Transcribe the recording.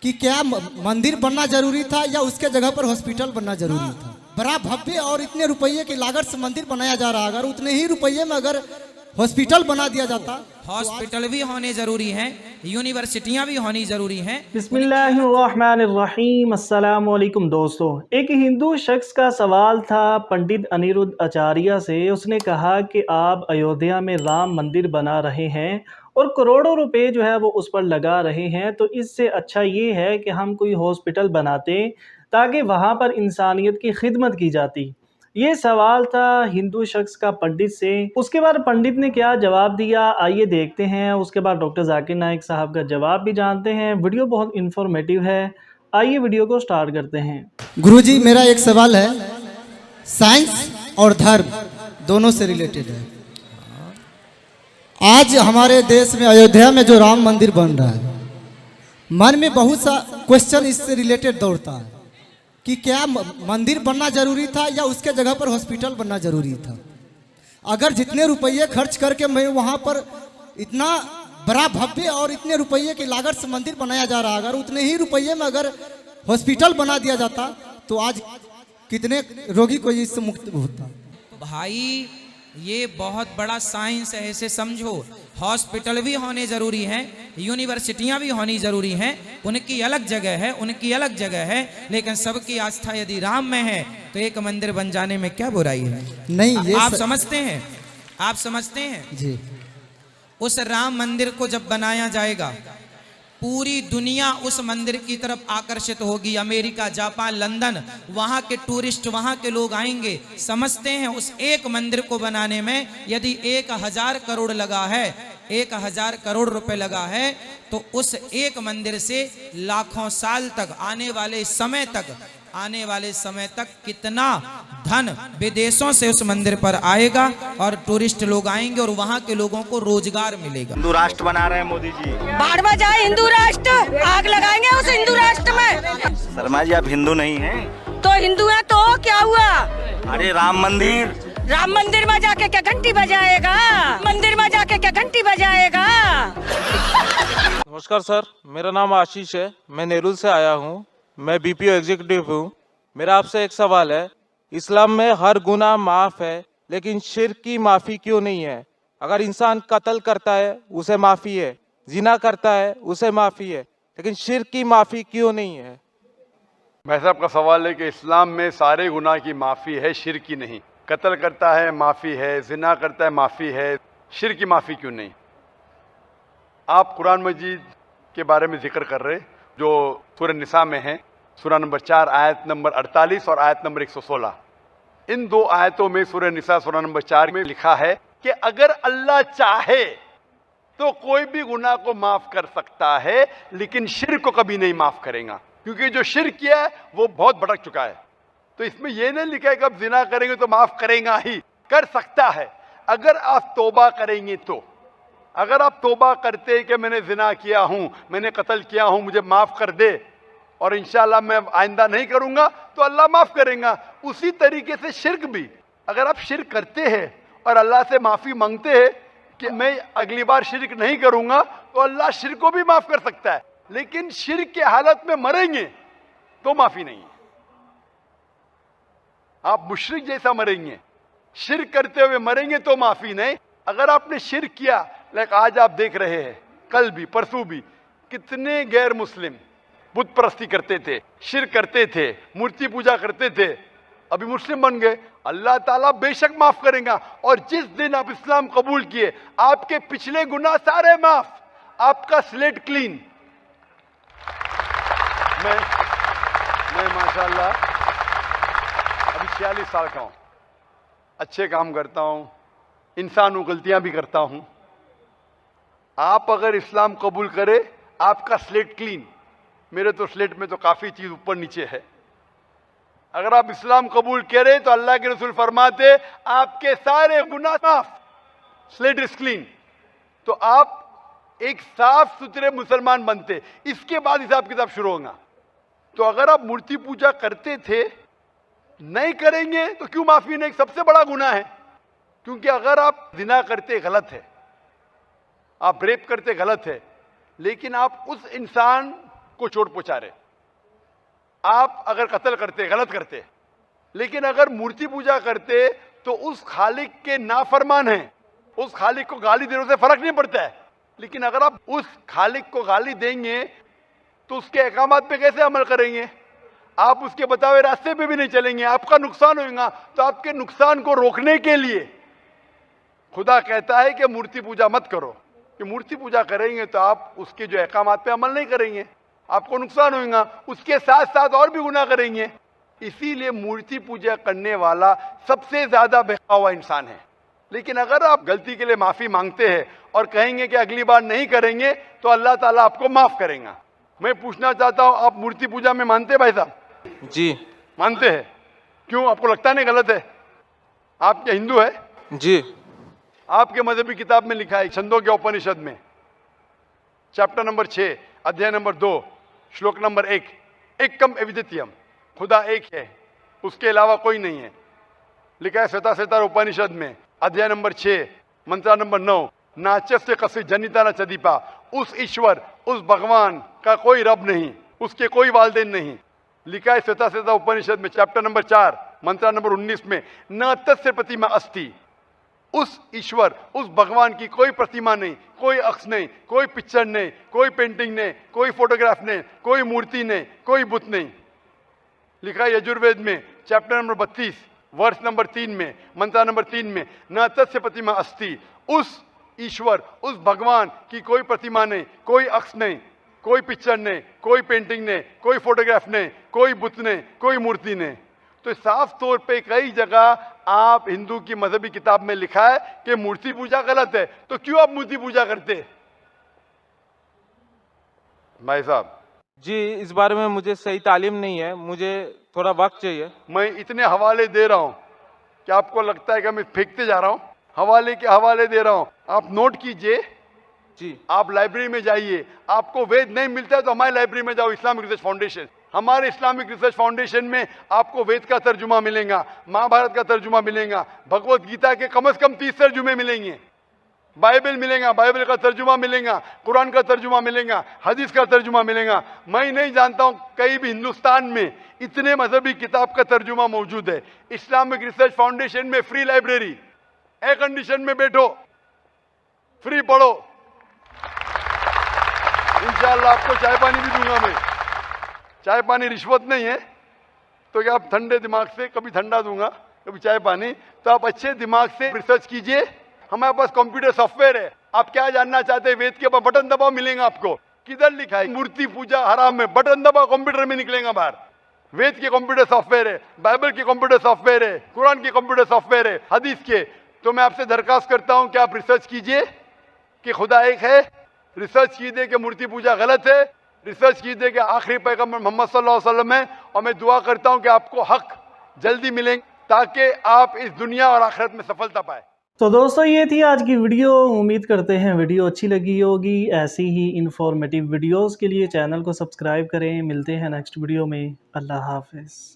कि क्या मंदिर बनना जरूरी था या उसके जगह पर हॉस्पिटल बनना जरूरी था। बड़ा भव्य और इतने रुपये की लागत से मंदिर बनाया जा रहा है, अगर उतने ही रुपये में अगर हॉस्पिटल बना दिया जाता। हॉस्पिटल भी होने जरूरी हैं, यूनिवर्सिटियां भी होनी जरूरी हैं। बिस्मिल्लाहिर्रहमानिर्रहीम। अस्सलाम वालेकुम दोस्तों, एक हिंदू शख्स का सवाल था पंडित अनिरुद्ध आचार्य से। उसने कहा कि आप अयोध्या में राम मंदिर बना रहे हैं और करोड़ों रुपए जो है वो उस पर लगा रहे हैं, तो इससे अच्छा ये है कि हम कोई हॉस्पिटल बनाते ताकि वहाँ पर इंसानियत की खिदमत की जाती। ये सवाल था हिंदू शख्स का पंडित से। उसके बाद पंडित ने क्या जवाब दिया, आइए देखते हैं। उसके बाद डॉक्टर जाकिर नाइक साहब का जवाब भी जानते हैं। वीडियो बहुत इंफॉर्मेटिव है, आइए वीडियो को स्टार्ट करते हैं। गुरुजी, मेरा एक सवाल है, साइंस और धर्म दोनों से रिलेटेड है। आज हमारे देश में अयोध्या में जो राम मंदिर बन रहा है, मन में बहुत सा क्वेश्चन इससे रिलेटेड दौड़ता है कि क्या मंदिर बनना जरूरी था या उसके जगह पर हॉस्पिटल बनना जरूरी था। अगर जितने रुपये खर्च करके मैं वहाँ पर इतना बड़ा भव्य और इतने रुपये की लागत से मंदिर बनाया जा रहा है, अगर उतने ही रुपये में अगर हॉस्पिटल बना दिया जाता तो आज कितने रोगी को इससे मुक्त होता। भाई ये बहुत बड़ा साइंस है, इसे समझो। हॉस्पिटल भी होने जरूरी हैं, यूनिवर्सिटियां भी होनी जरूरी हैं। उनकी अलग जगह है, उनकी अलग जगह है, लेकिन सबकी आस्था यदि राम में है तो एक मंदिर बन जाने में क्या बुराई है। नहीं, ये आप समझते हैं, आप समझते हैं जी। उस राम मंदिर को जब बनाया जाएगा, पूरी दुनिया उस मंदिर की तरफ आकर्षित होगी। अमेरिका, जापान, लंदन, वहाँ के टूरिस्ट, वहाँ के लोग आएंगे। समझते हैं उस एक मंदिर को बनाने में यदि 1000 करोड़ लगा है, 1000 करोड़ रुपए लगा है, तो उस एक मंदिर से लाखों साल तक आने वाले समय तक कितना धन विदेशों से उस मंदिर पर आएगा और टूरिस्ट लोग आएंगे और वहाँ के लोगों को रोजगार मिलेगा। हिंदू राष्ट्र बना रहे हैं मोदी जी। बाढ़ में जाए हिंदू राष्ट्र, आग लगाएंगे उस हिंदू राष्ट्र में। शर्मा जी, आप हिंदू नहीं हैं? तो हिंदू है तो क्या हुआ? अरे राम मंदिर में जाके क्या घंटी बजाएगा? मंदिर में जाके क्या घंटी बजाएगा? नमस्कार सर, मेरा नाम आशीष है, मैं नेरुल से आया हूँ। मैं बीपीओ एग्जीक्यूटिव हूँ। मेरा आपसे एक सवाल है, इस्लाम में हर गुनाह माफ़ है, लेकिन शिर्क की माफ़ी क्यों नहीं है? अगर इंसान कत्ल करता है उसे माफ़ी है, जिना करता है उसे माफ़ी है, लेकिन शिर्क की माफ़ी क्यों नहीं है? भाई साहब का सवाल है कि इस्लाम में सारे गुनाह की माफ़ी है, शिर्क की नहीं। कत्ल करता है माफ़ी है, जिना करता है माफ़ी है, शिर्क की माफ़ी क्यों नहीं? आप कुरान मजीद के बारे में जिक्र कर रहे जो सूरह निसा में है, सूरह नंबर 4 आयत नंबर 48 और आयत नंबर 116। इन दो आयतों में सूरह निसा सूरह नंबर 4 में लिखा है कि अगर अल्लाह चाहे तो कोई भी गुनाह को माफ कर सकता है, लेकिन शिर्क को कभी नहीं माफ करेगा, क्योंकि जो शिर्क किया है वो बहुत भटक चुका है। तो इसमें यह नहीं लिखा है कि अब जिना करेंगे तो माफ करेगा ही, कर सकता है अगर आप तौबा करेंगे तो। अगर आप तौबा करते कि मैंने जिना किया हूं, मैंने कत्ल किया हूं, मुझे माफ कर दे और इंशाल्लाह मैं आइंदा नहीं करूंगा, तो अल्लाह माफ करेगा। उसी तरीके से शिर्क भी, अगर आप शिर्क करते हैं और अल्लाह से माफी मांगते हैं कि मैं अगली बार शिर्क नहीं करूंगा, तो अल्लाह शिर्क को भी माफ कर सकता है। लेकिन शिर्क के हालत में मरेंगे तो माफी नहीं है। आप मुशरिक जैसा मरेंगे, शिर्क करते हुए मरेंगे तो माफी नहीं। अगर आपने शिर्क किया, लाइक आज आप देख रहे हैं, कल भी परसों भी कितने गैर मुस्लिम बुत परस्ती करते थे, शिर्क करते थे, मूर्ति पूजा करते थे, अभी मुस्लिम बन गए। अल्लाह ताला बेशक माफ करेगा। और जिस दिन आप इस्लाम कबूल किए, आपके पिछले गुनाह सारे माफ, आपका स्लेट क्लीन। मैं माशाल्लाह अभी 46 साल का हूं, अच्छे काम करता हूं, इंसान हूं, गलतियां भी करता हूं। आप अगर इस्लाम कबूल करे, आपका स्लेट क्लीन। मेरे तो स्लेट में तो काफी चीज ऊपर नीचे है। अगर आप इस्लाम कबूल करें तो अल्लाह के रसूल फरमाते आपके सारे गुनाह माफ, स्लेट इज क्लीन। तो आप एक साफ सुथरे मुसलमान बनते, इसके बाद हिसाब किताब शुरू होगा। तो अगर आप मूर्ति पूजा करते थे, नहीं करेंगे तो क्यों माफी नहीं? सबसे बड़ा गुनाह है, क्योंकि अगर आप जिना करते गलत है, आप रेप करते गलत है, लेकिन आप उस इंसान को चोट पहुंचा रहे। आप अगर कत्ल करते, गलत करते, लेकिन अगर मूर्ति पूजा करते तो उस खालिक के नाफरमान हैं, उस खालिक को गाली देने से फर्क नहीं पड़ता है। लेकिन अगर आप उस खालिक को गाली देंगे तो उसके अहकामात पे कैसे अमल करेंगे? आप उसके बताए रास्ते पे भी नहीं चलेंगे, आपका नुकसान होगा। तो आपके नुकसान को रोकने के लिए खुदा कहता है कि मूर्ति पूजा मत करो, कि मूर्ति पूजा करेंगे तो आप उसके जो अहकामात पे अमल नहीं करेंगे, आपको नुकसान होगा, उसके साथ साथ और भी गुनाह करेंगे। इसीलिए मूर्ति पूजा करने वाला सबसे ज्यादा बहका हुआ इंसान है। लेकिन अगर आप गलती के लिए माफी मांगते हैं और कहेंगे कि अगली बार नहीं करेंगे तो अल्लाह ताला आपको माफ करेगा। मैं पूछना चाहता हूं, आप मूर्ति पूजा में मानते हैं भाई साहब? जी मानते हैं। क्यों, आपको लगता नहीं गलत है? आप क्या हिंदू है? जी आपके मजहबी किताब में लिखा है, छंदों के उपनिषद में चैप्टर नंबर 6 अध्याय नंबर 2 श्लोक नंबर 1, एकम अद्वितीयम, खुदा एक है, उसके अलावा कोई नहीं है। लिखा है श्वेता उपनिषद में अध्याय नंबर 6 मंत्र नंबर 9, नाचस्य कसी जनिता न चदीपा, उस ईश्वर, उस भगवान का कोई रब नहीं, उसके कोई वालदेन नहीं। लिखा है श्वेता उपनिषद में चैप्टर नंबर 4 मंत्र नंबर 19 में, न तस्य प्रतिमा अस्ति, उस ईश्वर, उस भगवान की कोई प्रतिमा नहीं, कोई अक्ष नहीं, कोई पिक्चर नहीं, कोई पेंटिंग नहीं, कोई फोटोग्राफ नहीं, कोई मूर्ति नहीं, कोई बुत नहीं। लिखा है यजुर्वेद में चैप्टर नंबर 32 वर्ष नंबर 3 में मंत्र नंबर 3 में, न तस्य प्रतिमा अस्ति, उस ईश्वर, उस भगवान की कोई प्रतिमा नहीं, कोई अक्ष नहीं, कोई पिक्चर नहीं, कोई पेंटिंग नहीं, कोई फोटोग्राफ नहीं, कोई बुत नहीं, कोई मूर्ति नहीं। तो साफ तौर पे कई जगह आप हिंदू की मजहबी किताब में लिखा है कि मूर्ति पूजा गलत है। तो क्यों आप मूर्ति पूजा करते? भाई साहब जी, इस बारे में मुझे सही तालीम नहीं है, मुझे थोड़ा वक्त चाहिए। मैं इतने हवाले दे रहा हूं कि आपको लगता है कि मैं फेंकते जा रहा हूं, हवाले के हवाले दे रहा हूं, आप नोट कीजिए। जी आप लाइब्रेरी में जाइए, आपको वेद नहीं मिलता है तो हमारी लाइब्रेरी में जाओ, इस्लामिक रिसर्च फाउंडेशन। हमारे इस्लामिक रिसर्च फाउंडेशन में आपको वेद का तर्जुमा मिलेगा, महाभारत का तर्जुमा मिलेगा, भगवत गीता के कम से कम 30 तर्जुमे मिलेंगे, बाइबल मिलेगा, बाइबल का तर्जुमा मिलेगा, कुरान का तर्जुमा मिलेगा, हदीस का तर्जुमा मिलेगा। मैं नहीं जानता हूं कहीं भी हिंदुस्तान में इतने मजहबी किताब का तर्जुमा मौजूद है। इस्लामिक रिसर्च फाउंडेशन में फ्री लाइब्रेरी, एयर कंडीशन में बैठो, फ्री पढ़ो, इंशाअल्लाह आपको चाय पानी भी दूंगा मैं। चाय पानी रिश्वत नहीं है, तो क्या आप ठंडे दिमाग से, कभी ठंडा दूंगा कभी चाय पानी, तो आप अच्छे दिमाग से रिसर्च कीजिए। हमारे पास कंप्यूटर सॉफ्टवेयर है, आप क्या जानना चाहते हैं वेद के ऊपर बटन दबाओ, मिलेगा आपको। किधर लिखा है मूर्ति पूजा हराम है? बटन दबाओ, कंप्यूटर में निकलेगा बाहर। वेद के कंप्यूटर सॉफ्टवेयर है, बाइबल के कंप्यूटर सॉफ्टवेयर है, कुरान के कंप्यूटर सॉफ्टवेयर है, हदीस के। तो मैं आपसे दरखास्त करता हूं कि आप रिसर्च कीजिए कि खुदा एक है, रिसर्च कीजिए कि मूर्ति पूजा गलत है, रिसर्च कीजिए कि आखिरी पैगंबर मोहम्मद सल्लल्लाहु अलैहि वसल्लम है। और मैं दुआ करता हूं कि आपको हक जल्दी मिलेंगे ताकि आप इस दुनिया और आखिरत में सफलता पाए। तो दोस्तों, ये थी आज की वीडियो। उम्मीद करते हैं वीडियो अच्छी लगी होगी। ऐसी ही इंफॉर्मेटिव वीडियोस के लिए चैनल को सब्सक्राइब करें। मिलते हैं नेक्स्ट वीडियो में। अल्लाह हाफिज़।